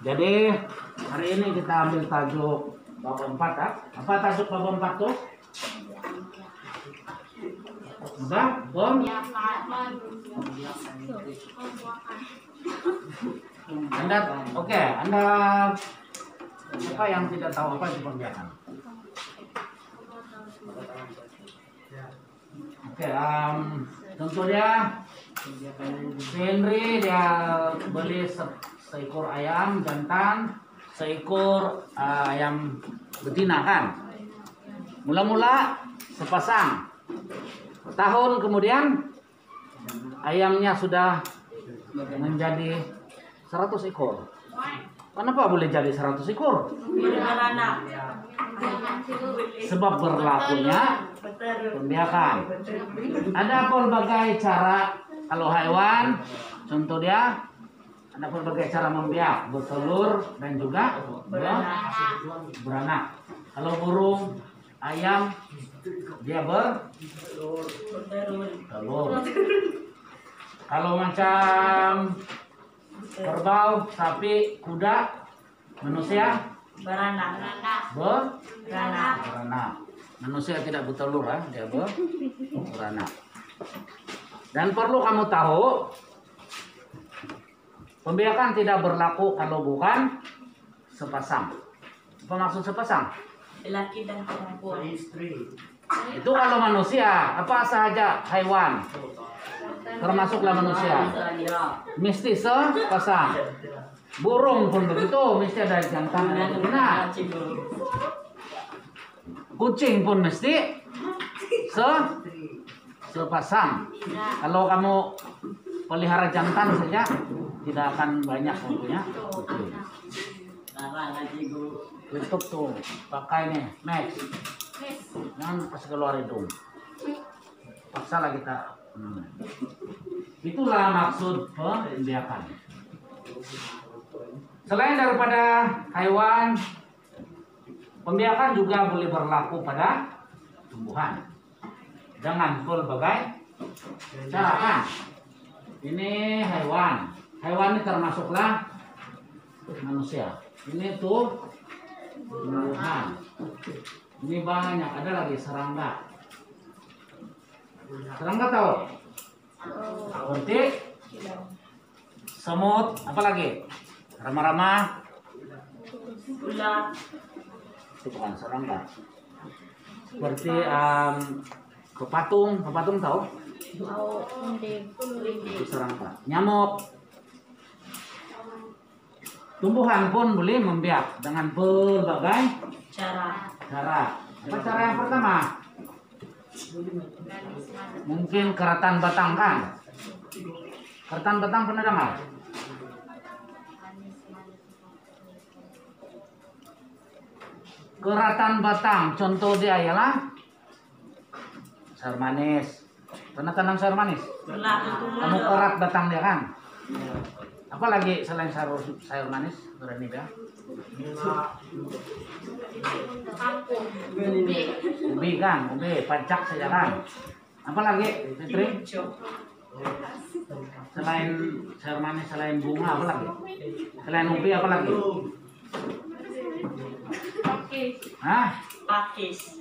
Jadi hari ini kita ambil tajuk bab 4 ya. Apa tajuk bab 4 tuh? Udah? Bom? Anda, oke, Anda siapa yang tidak tahu apa itu pembiakan? Oke, contohnya si Henry dia beli seekor ayam jantan, seekor ayam betina kan. Mula-mula sepasang. Tahun kemudian ayamnya sudah menjadi 100 ekor. Kenapa boleh jadi 100 ekor? Sebab berlakunya pembiakan. Ada berbagai cara kalau hewan, contoh dia ada berbagai cara membiak, bertelur dan juga beranak. Kalau burung, ayam dia bertelur. Kalau macam kerbau, sapi, kuda, manusia beranak. Manusia tidak bertelur, dia beranak. Dan perlu kamu tahu, pembiakan tidak berlaku kalau bukan sepasang. Apa maksud sepasang? Laki dan perempuan. Itu kalau manusia, apa saja hewan, termasuklah manusia, mesti sepasang. Burung pun begitu, mesti ada jantan dan betina. Kucing pun mesti sepasang. Kalau kamu pelihara jantan saja, tidak akan banyak tentunya. Tutup tuh, pakai nih, Max. Jangan kasih keluar hidung. Paksalah kita. Itulah maksud pembiakan. Selain daripada hewan, pembiakan juga boleh berlaku pada tumbuhan. Dengan berbagai cara kan. Ini hewan. Hewan ini termasuklah manusia. Ini tuh tumbuhan. Ini banyak. Ada lagi serangga. Serangga tahu? Seperti semut. Apa lagi? Rama-rama. Ulat. Itu bukan serangga. Seperti kepatung. Kepatung tahu? Itu serangga. Nyamuk. Tumbuhan pun boleh membiak dengan berbagai Cara. Apa cara yang pertama? Mungkin keratan batang kan? Keratan batang pernah dengar? Keratan batang, contoh dia ialah sayur manis. Pernah tanam sayur manis? Pernah. Kamu kerat batang dia kan? Apalagi selain sayur manis, berani dia? Ubi kan, ubi, pancak saja kan. Apalagi, Fitri? Selain sayur manis, selain bunga, apalagi? Selain ubi, apalagi? Hah? Pakis.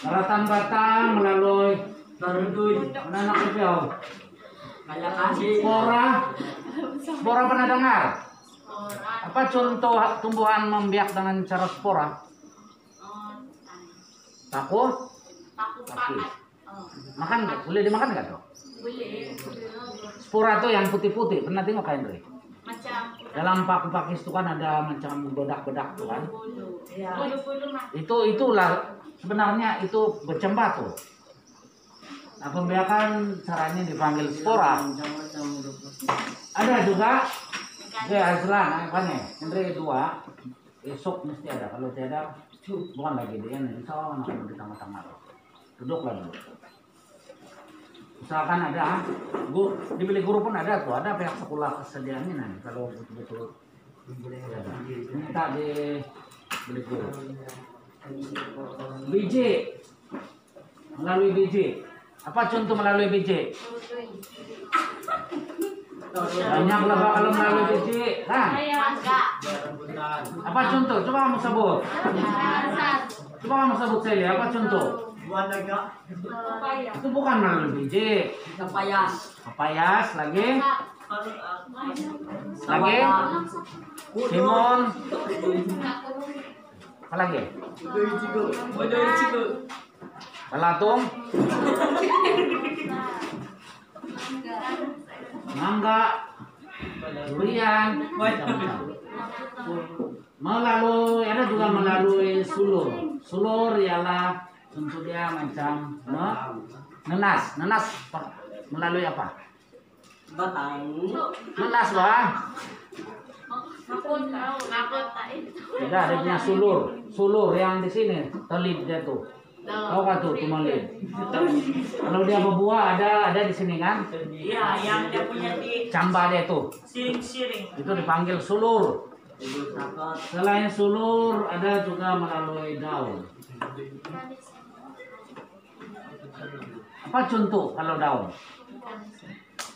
Keratan batang melalui anak kepiau. Spora pernah dengar? Apa contoh tumbuhan membiak dengan cara spora? Takut? Pakis. Makan nggak? Boleh dimakan nggak tuh? Boleh. Spora tuh yang putih-putih. Pernah tengok kan, Andre? Macam Dalam pakis itu kan ada macam bedak-bedak tuh kan? bulu-bulu mah. Itulah sebenarnya itu bercembah tuh. Nah, pembiakan caranya dipanggil spora. Ada juga Aslan, apa nih? Andre 2 besok mesti ada. Kalau tidak, bukan lagi dia nih. Insya di tengah-tengah. Duduklah dulu. Misalkan ada, di bilik guru pun ada tuh. Ada pihak sekolah kesediaannya nih. Kalau betul-betul minta di bilik guru. Biji, melalui biji. Apa contoh melalui biji? Banyak laba kalau melalui biji, kan? Mangga. Apa contoh? Coba kamu sebut. Coba kamu sebut saya. Apa contoh? Papaya. Itu bukan melalui biji. Kapayas. Papayas lagi. Lagi. Lagi. Timun. Apa lagi? Bodoh ciku. Belatung. Mangga. Durian. Melalui, ada juga melalui sulur. Sulur ialah contoh dia macam nenas. Nenas melalui apa? Batang. Nenas bang. Nakot. Tidak, dia punya sulur. Sulur yang di sini, telip dia tuh. Tahu kan tuh tumalin. Kalau dia berbuah ada di sini kan? Iya, yang dia punya di Camba dia tuh. siring-siring. Itu dipanggil sulur. Selain sulur ada juga melalui daun. Apa contoh kalau daun?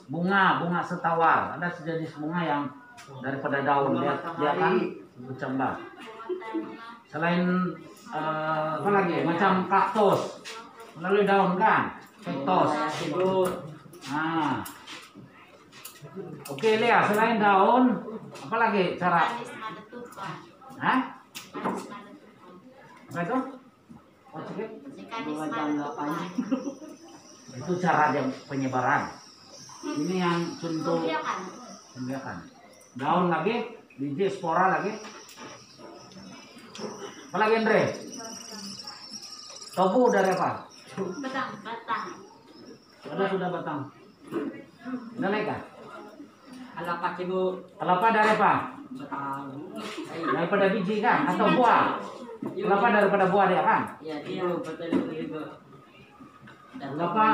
Bunga setawar. Ada sejenis bunga yang daripada daun dia kan bercambah. Selain apa lagi? Macam kaktus melalui daun kan? Kaktus. Nah. Oke, Lia, selain daun, apa lagi cara? Hah? Apa itu? Oh, cekik. Itu cara dia penyebaran. Ini yang contoh pembiakan. Daun lagi, biji spora lagi. Apa lagi, Andre? Tobu dari apa? Batang. Ada sudah batang. Ada lagi kah? Alapat ciku. Kelapa dari apa? Batang. Daripada biji kan? Atau buah? Kelapa daripada buah dia kan? Iya, itu betul itu. Kelapa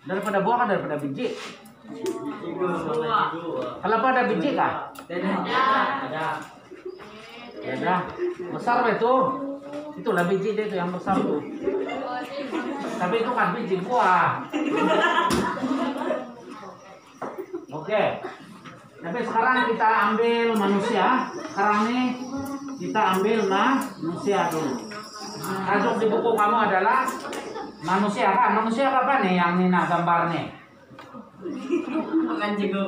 daripada buah kan daripada biji? Buah. Kelapa ada biji kah? Ada. Ya ada. Besar itu. Itulah biji dia itu yang besar tuh. Tapi itu kan biji buah. Oke. Tapi sekarang kita ambil manusia. Sekarang nih kita ambil manusia dulu. Tajuk di buku kamu adalah manusia kan? Manusia apa nih yang Nina gambar nih? Bukan ciku.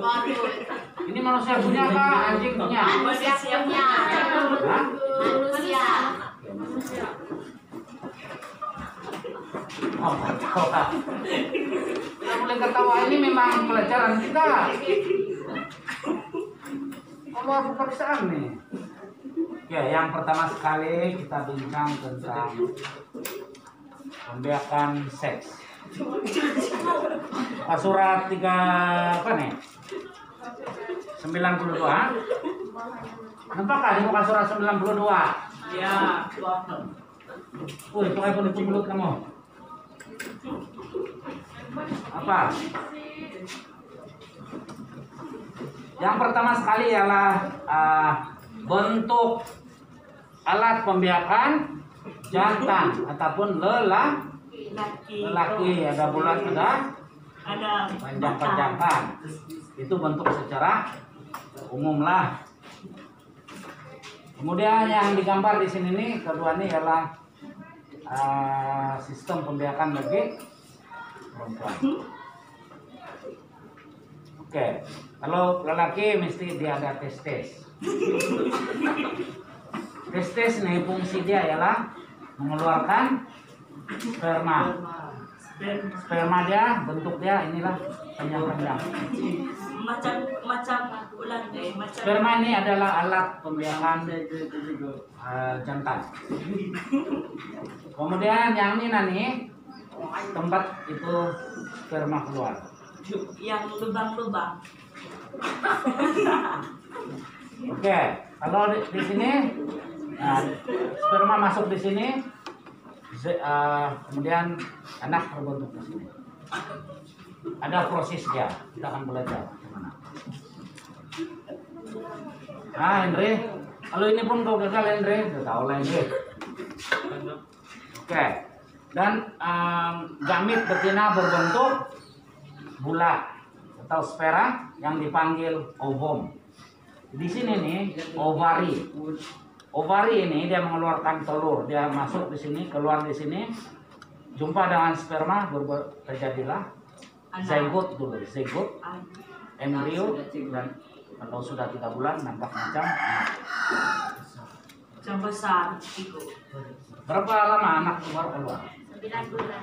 Ini manusia punya apa? Anjing punya? Manusia punya. Hah? Manusia. Oh, ketawa. Tidak boleh ketawa, ini memang pelajaran kita. Allah pemeriksaan nih. Ya, yang pertama sekali kita bincang tentang pembiakan seks. Surat 3 apa nih? 92. Nampakkah di muka surat 92? Ya. Woi, pakai penutup mulut kamu. Apa? Yang pertama sekali ialah bentuk alat pembiakan jantan ataupun lelaki. Ada bulat, Ada panjang-panjangkan. Itu bentuk secara umum lah. Kemudian yang digambar di sini nih kedua nih ialah sistem pembiakan bagi perempuan. Oke, kalau lelaki mesti dia ada testis. Testis nih fungsi dia ialah mengeluarkan sperma. Sperma dia bentuk dia inilah panjang-panjang. Macam ular deh, macam Sperma ini adalah alat pembiakan jantan. Kemudian yang ini nih tempat itu sperma keluar. yang lubang-lubang. Oke, kalau di sini sperma masuk di sini, kemudian anak terbentuk di sini. Ada proses dia, kita akan belajar bagaimana. Andre, kalau ini pun kau gagal Andre, udah tahu lah Andre. Oke, dan gamit betina berbentuk bulat, atau sperma yang dipanggil ovum. Di sini nih ovari. Ovari ini dia mengeluarkan telur, dia masuk di sini, keluar di sini, jumpa dengan sperma, terjadilah zygote dulu, zygote, embrio, dan kalau sudah 3 bulan nampak macam anak. Yang besar itu. Berapa lama anak keluar? 9 bulan.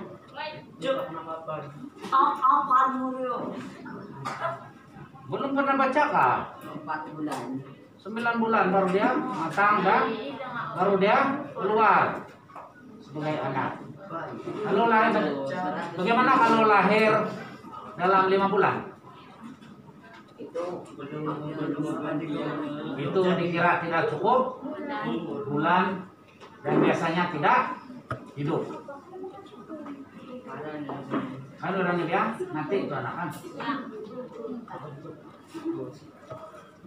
Apa mulu? Belum pernah baca kah? 4 bulan. 9 bulan baru dia matang dan baru dia keluar sebagai anak. Kalau lahir, bagaimana kalau lahir dalam 5 bulan? Itu dikira tidak cukup bulan dan biasanya tidak hidup. Kalau orangnya dia nanti itu anak kan.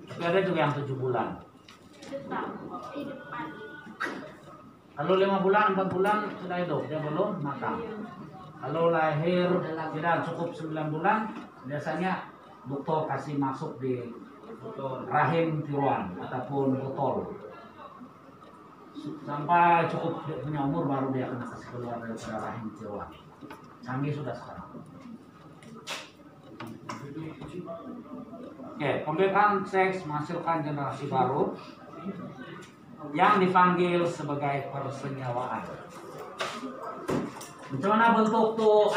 Tapi ada juga yang 7 bulan. Kalau 5 bulan, 4 bulan sudah hidup, dia belum matang. Kalau lahir tidak cukup 9 bulan, biasanya dokter kasih masuk di rahim tiruan ataupun botol. Sampai cukup dia punya umur baru dia akan kasih keluar dari rahim tiruan. Canggih sudah sekarang. Oke, pembebasan seks menghasilkan generasi baru yang dipanggil sebagai persenyawaan. Macam mana bentuk tuh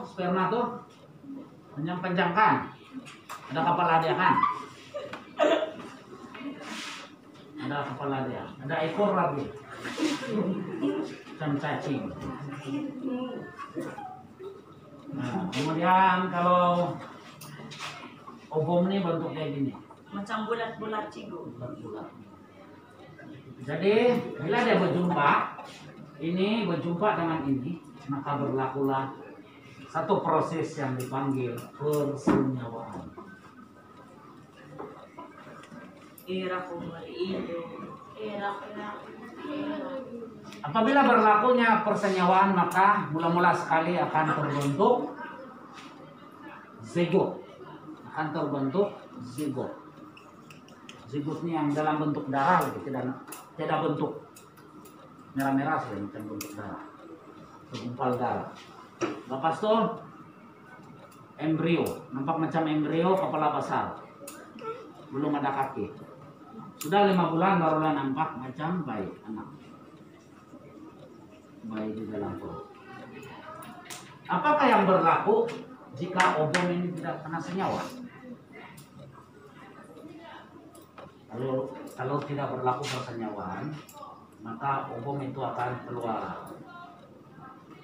sperma tuh? Panjang-panjang kan? Ada kepala dia kan? Ada kepala dia, ada ekor lagi. Macam cacing. Nah, kemudian kalau ovum ini bentuknya gini. Macam bulat-bulat cigo. Bulat-bulat. Jadi bila dia berjumpa dengan ini, maka berlakulah satu proses yang dipanggil persenyawaan. Apabila berlakunya persenyawaan, maka mula-mula sekali akan terbentuk zygote. Zygote ini yang dalam bentuk darah, tidak bentuk merah-merah saja, macam bentuk darah, segumpal darah. Lepas itu embrio, nampak macam embrio, kepala besar, belum ada kaki. Sudah 5 bulan barulah nampak macam bayi, anak bayi di dalam perut. Apakah yang berlaku jika ovum ini tidak kena senyawa? Kalau tidak berlaku persenyawaan, maka ovum itu akan keluar.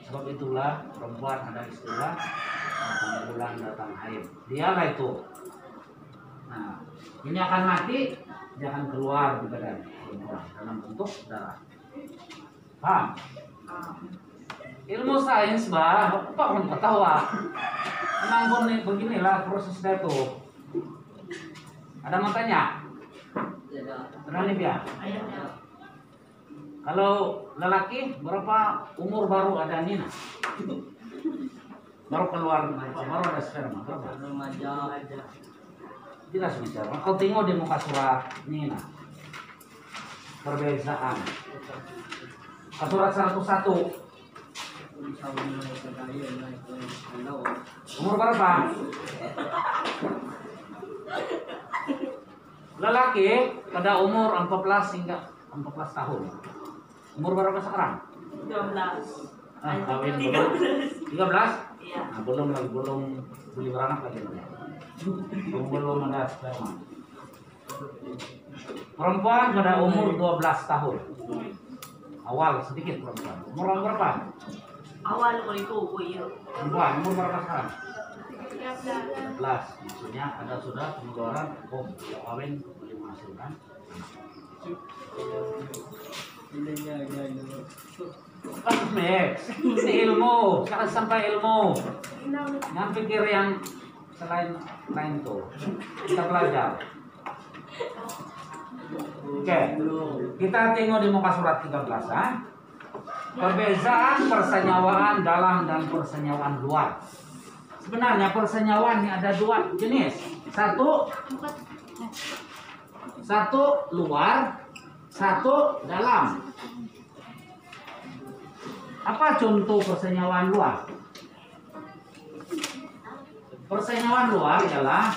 Sebab itulah perempuan ada istilah datang bulan datang haid. Dialah itu. Nah, ini akan mati, dia akan keluar di badan perempuan dalam bentuk darah. Paham? Ilmu sains bah, apa pun ketawa. Memang beginilah prosesnya itu. Ada mau tanya? Berani biar. Kalau lelaki berapa umur baru ada nina? Baru keluar, baru ada sperma berapa? Jelas bicara. Kau tengok di muka surat nina. Perbedaan. Surat 101. Umur berapa? Lelaki pada umur 14 hingga 14 tahun. Umur berapa sekarang? 12. Kawin belum? 13? Iya. Nah, belum beli beranak lagi. Belum ada sperma. Perempuan pada umur 12 tahun. Awal sedikit perempuan. Umur berapa? Awal ko itu, iya. Perempuan umur berapa sekarang? 13. Maksudnya ada sudah pengeluaran kawin boleh menghasilkan. Max, ini ilmu, sekarang sampai ilmu. Jangan pikir yang selain tuh. Kita belajar. Oke, kita tengok di muka surat 13 ya. Perbedaan persenyawaan dalam dan persenyawaan luar. Sebenarnya persenyawaan ini ada dua jenis. Satu luar, satu dalam. Apa contoh persenyawaan luar? Persenyawaan luar ialah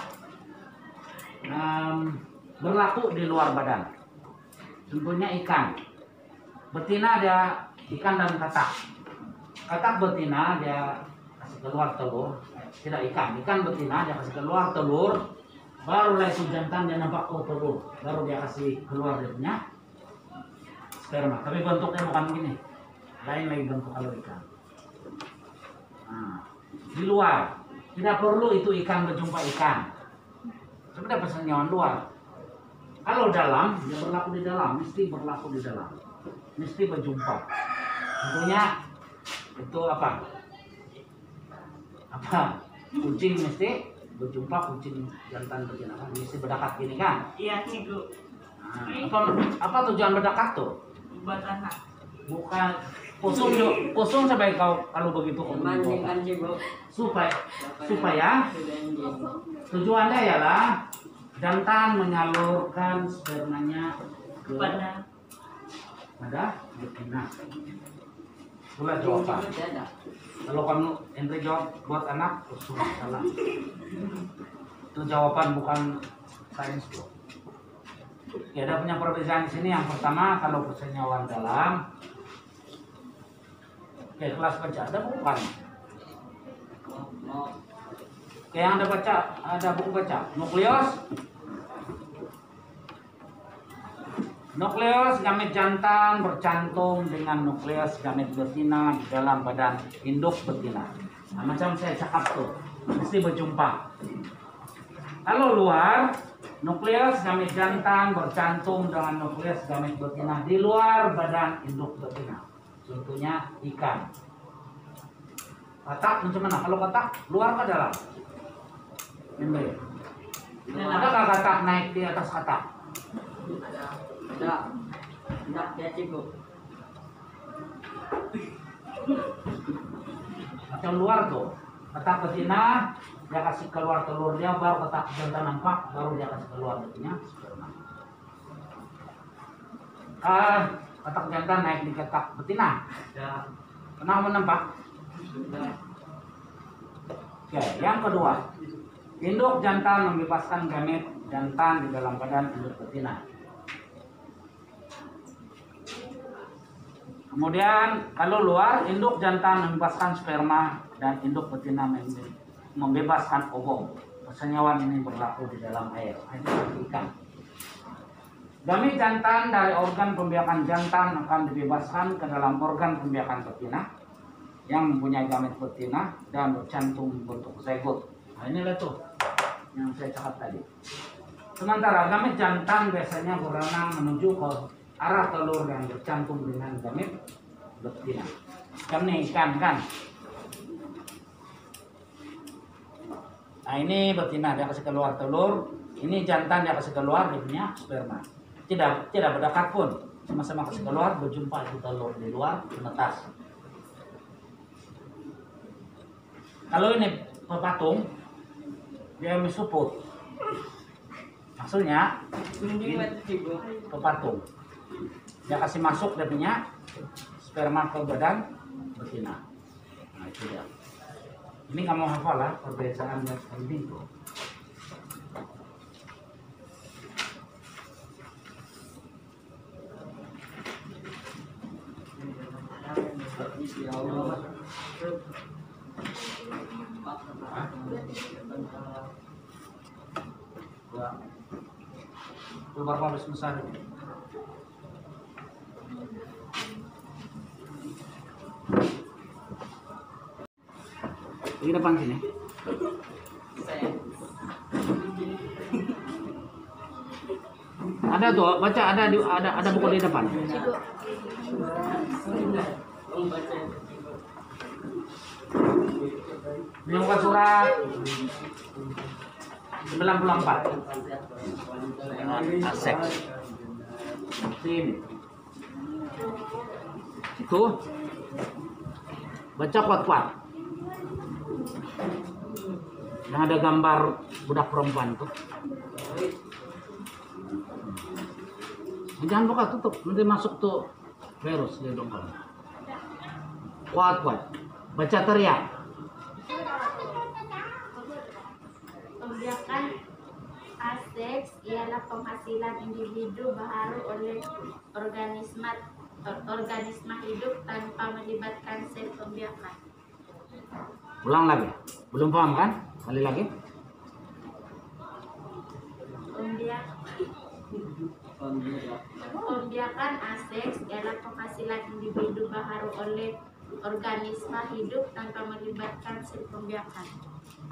berlaku di luar badan. Contohnya ikan. Betina dia ikan dan katak. Katak betina dia kasih keluar telur. Tidak ikan betina dia kasih keluar telur. Barulah itu jantan dia nampak telur. Baru dia kasih keluar dia punya sperma. Tapi bentuknya bukan begini. Lain lagi bentuk kalau ikan. Nah, di luar tidak perlu itu ikan berjumpa ikan. Sebenarnya persenyawaan luar. Kalau dalam dia berlaku di dalam, mesti berlaku di dalam, mesti berjumpa. Tentunya itu apa? Kucing mesti berjumpa kucing jantan betina kan, mesti berdekat gini kan? Iya, Cigo. Nah, apa tujuan berdekat tuh? Buat anak. Bukan kosong sampai kalau begitu supaya tujuannya ialah jantan menyalurkan spermanya Kepada betina. Itulah jawaban. Kalau kamu Henry jawab buat anak, salah. Itu jawaban bukan sains bro. Ya, ada punya perbedaan di sini. Yang pertama, kalau persenyawaan dalam, kayak kelas baca ada bukan? Kayak yang ada buku baca. Nukleus gamit jantan bercantum dengan nukleus gamit betina di dalam badan induk betina. Nah, macam saya cakap tuh, mesti berjumpa. Kalau luar, nukleus gamit jantan bercantum dengan nukleus gamit betina di luar badan induk betina. Contohnya ikan. Katak macam mana? Kalau katak luar ke dalam? Ini. Adakah katak naik di atas katak? Tidak, dia Cigo. Macam luar tuh. Katak betina dia kasih keluar telur dia, baru katak jantan nampak, baru dia kasih keluar betina sperma. Katak jantan naik di katak betina. Ya. Pernah menampak? Oke, yang kedua, induk jantan membebaskan gamit jantan di dalam badan induk betina. Kemudian kalau luar, induk jantan membebaskan sperma dan induk betina membebaskan ovum. Persenyawaan ini berlaku di dalam air. Ini seperti ikan. Gamit jantan dari organ pembiakan jantan akan dibebaskan ke dalam organ pembiakan betina yang mempunyai gamit betina dan bercantum bentuk zygote. Nah, inilah tuh yang saya cakap tadi. Sementara gamit jantan biasanya berenang menuju ke arah telur yang bercantum dengan gamit betina. Ikan kan. Nah, ini betina dia kasih keluar telur, ini jantan dia kasih keluar dia punya sperma. Tidak berdekat pun, sama-sama kasih keluar, berjumpa itu telur di luar menetas. Kalau ini pepatung, dia misuput. Maksudnya ini pepatung. Dia kasih masuk dia punya sperma ke badan betina. Nah, itu dia. Ini kamu hafal lah perbedaan yang penting tuh. Ya. Keluar habis besar ini. Di depan sini. Ada tuh, baca ada buku di depan. Ini bukan surat 94. Asek. Sini. Itu. Baca kuat-kuat. Yang ada gambar budak perempuan tuh. Jangan buka, tutup. Nanti masuk tuh virus di hidung kamu. Kuat. Baca teriak. Pembiakan aseks ialah penghasilan individu baharu oleh organisme hidup tanpa melibatkan sel pembiakan. Ulang lagi. Belum paham kan? Kali lagi. Pembiakan aseks ialah penghasilan individu baharu oleh organisme hidup tanpa melibatkan sel pembiakan.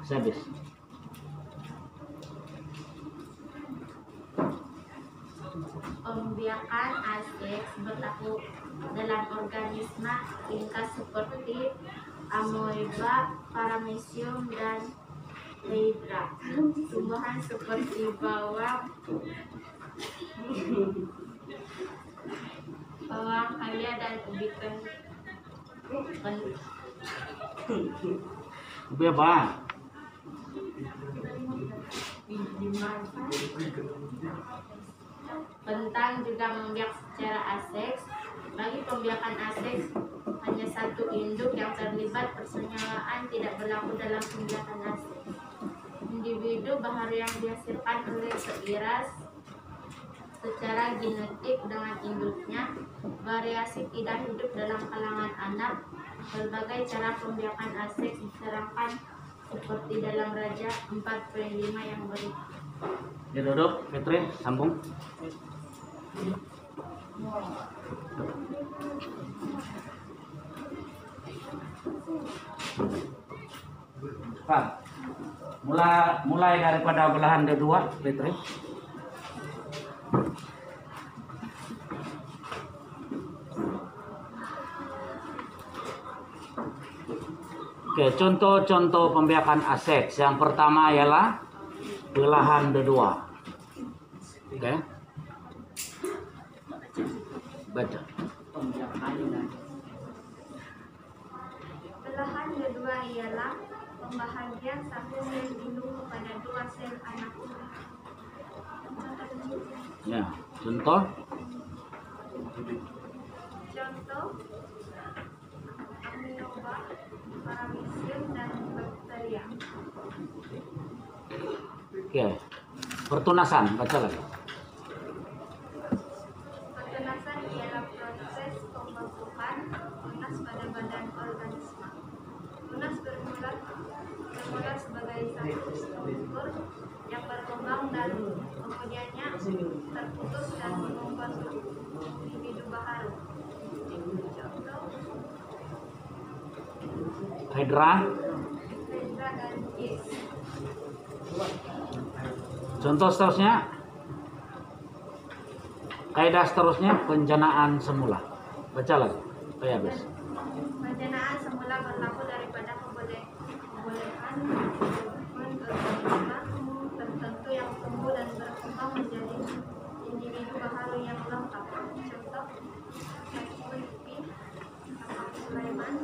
Habis. Pembiakan aseks berlaku dalam organisme ringkas seperti amoeba, paramecium, dan hydra. Tumbuhan seperti bawang halia dan ubi Ubi apa? Kentang juga membiak secara aseks. Bagi pembiakan aseks, hanya satu induk yang terlibat. Persenyalaan tidak berlaku dalam pembiakan aseks. Individu baharu yang dihasilkan oleh seiras secara genetik dengan induknya. Variasi tidak hidup dalam kalangan anak. Berbagai cara pembiakan aseks diterangkan seperti dalam Raja 4.5 yang berikut. Ya duduk, Fitri, sambung. Cepat. Mulai daripada belahan kedua, Fitri. Oke, contoh-contoh pembiakan aseks. Yang pertama ialah belahan kedua. Oke. Baca. Belahan kedua ialah pembahagian satu sel induk kepada dua sel anak. Ya, contoh. Contoh amoeba, paramecium, dan bakteria. Oke. Pertunasan, baca lagi. Pertunasan ialah proses pembentukan tunas pada badan organisme. Tunas bermula sebagai satu struktur yang berkembang dan kemudiannya terputus dan membentuk individu baharu. Contoh Hydra. dan yeast. Contoh seterusnya. Kaidah seterusnya penjanaan semula. Baca lagi. Sampai habis. Penjanaan semula berlaku daripada kebolehan organisme tertentu yang tumbuh dan berkembang menjadi individu baharu yang lengkap. Contoh Equity, Sulaiman,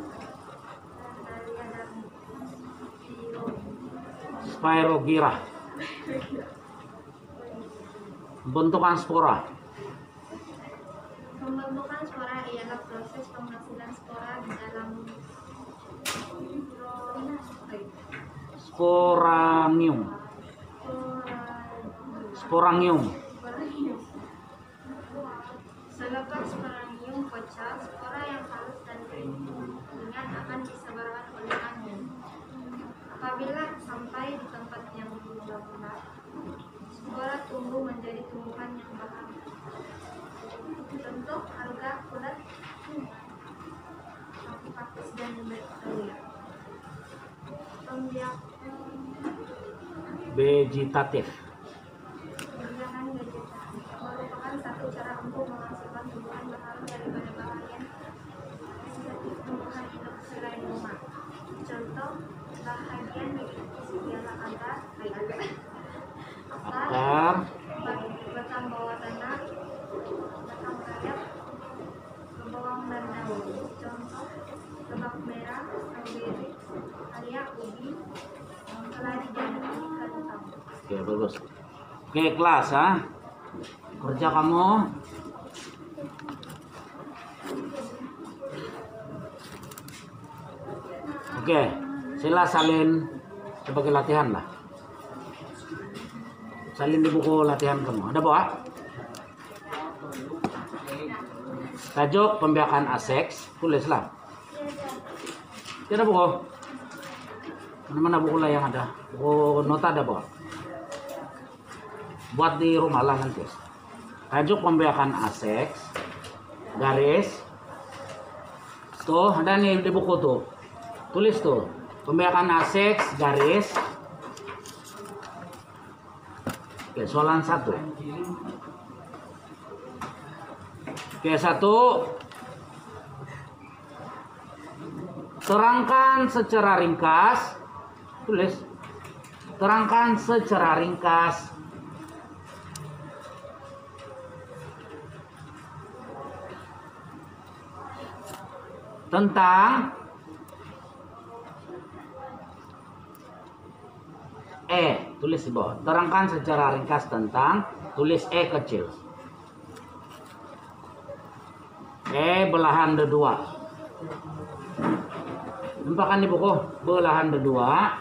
Dalia, dan Spirogyra. Bentukan spora. Pembentukan spora ialah proses penghasilan spora di dalam Sporangium. Sporangium. Selepas sporangium pecah, spora yang halus dan ringan akan disebarkan oleh angin. Apabila sampai di tempat yang bulat, spora tumbuh menjadi tumbuhan yang baharu. Contoh alga, kulit, apis dan bakteria. Pembiakan Vegetatif. Pembiakan vegetatif merupakan satu cara untuk menghasilkan tumbuhan baharu daripada bahagian vegetatif tumbuhan hidup selain rumah. Contoh bahagian vegetatif ialah akar, batang bawah tanah, batang kayak, bawang dan daun. Contoh lebak merah, stroberi, halia, ubi, keladi, dan bagus. Oke, kelas ya. Kerja kamu. Oke, sila salin sebagai latihan lah. Salin di buku latihan kamu. Ada bawa? Tajuk pembiakan aseks, tulislah. Tidak buku. Mana-mana buku lah yang ada. Buku nota ada bawa. Buat di rumah lah nanti. Tajuk pembiakan aseks, garis. Tuh, ada nih di buku tuh. Tulis tuh. Pembiakan aseks, garis. Oke, soalan 1. Oke, 1. Terangkan secara ringkas. Tulis. Terangkan secara ringkas tentang tulis di bawah. Terangkan secara ringkas tentang, tulis kecil. Belahan kedua. Nampakkan di buku belahan kedua.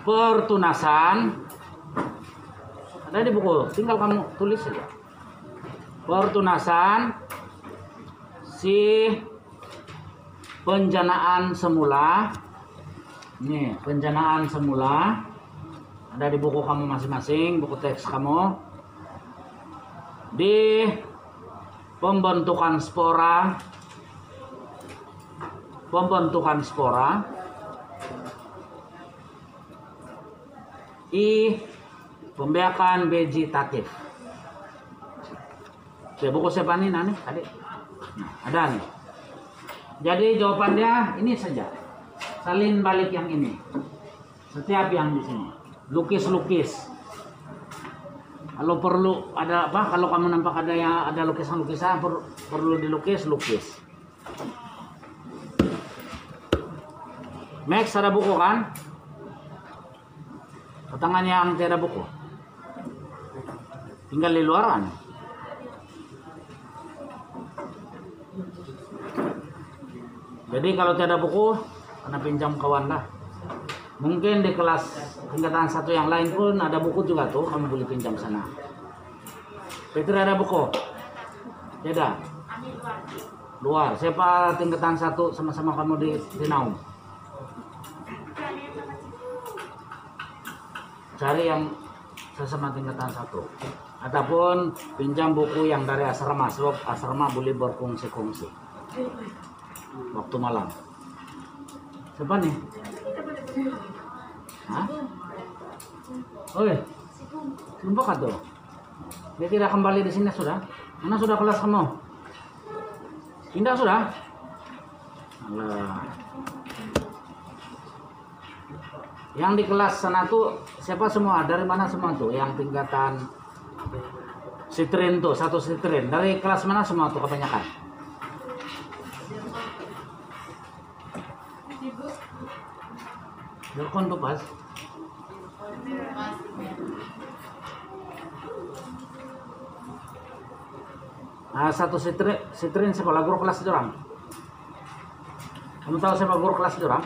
Pertunasan. Ada di buku, tinggal kamu tulis saja. Pertunasan si penjanaan semula. Nih, penjanaan semula. Ada di buku kamu masing-masing, buku teks kamu. Di pembentukan spora. Pembentukan spora. Pembiakan vegetatif. Oke, buku siapa nih Nani? Adik. Nah, ada nih. Jadi jawabannya ini saja. Salin balik yang ini. Setiap yang di sini. Lukis-lukis. Kalau perlu ada apa? Kalau kamu nampak ada yang ada lukisan-lukisan perlu dilukis, lukis. Max ada buku kan? Tangan yang tiada buku. Tinggal di luaran. Jadi kalau tiada buku, kena pinjam kawan lah. Mungkin di kelas tingkatan 1 yang lain pun ada buku juga tuh, kamu boleh pinjam sana. Petri ada buku? Tidak. Luar. Siapa tingkatan 1 sama-sama kamu di Naum? Cari yang sesama tingkatan 1. Ataupun pinjam buku yang dari asrama, sebab asrama boleh berkongsi-kongsi waktu malam. Siapa nih? Hah? Oi, lupa tuh. Dia tidak kembali di sini sudah. Mana sudah kelas kamu? Pindah sudah? Alah. Yang di kelas sana tuh siapa semua? Dari mana semua tuh? Yang tingkatan Sitrin tuh, 1 Sitrin. Dari kelas mana semua tuh kebanyakan? Nelfon tuh pas. Nah, 1 Sitrin sekolah guru kelas orang. Kamu tahu siapa guru kelas orang?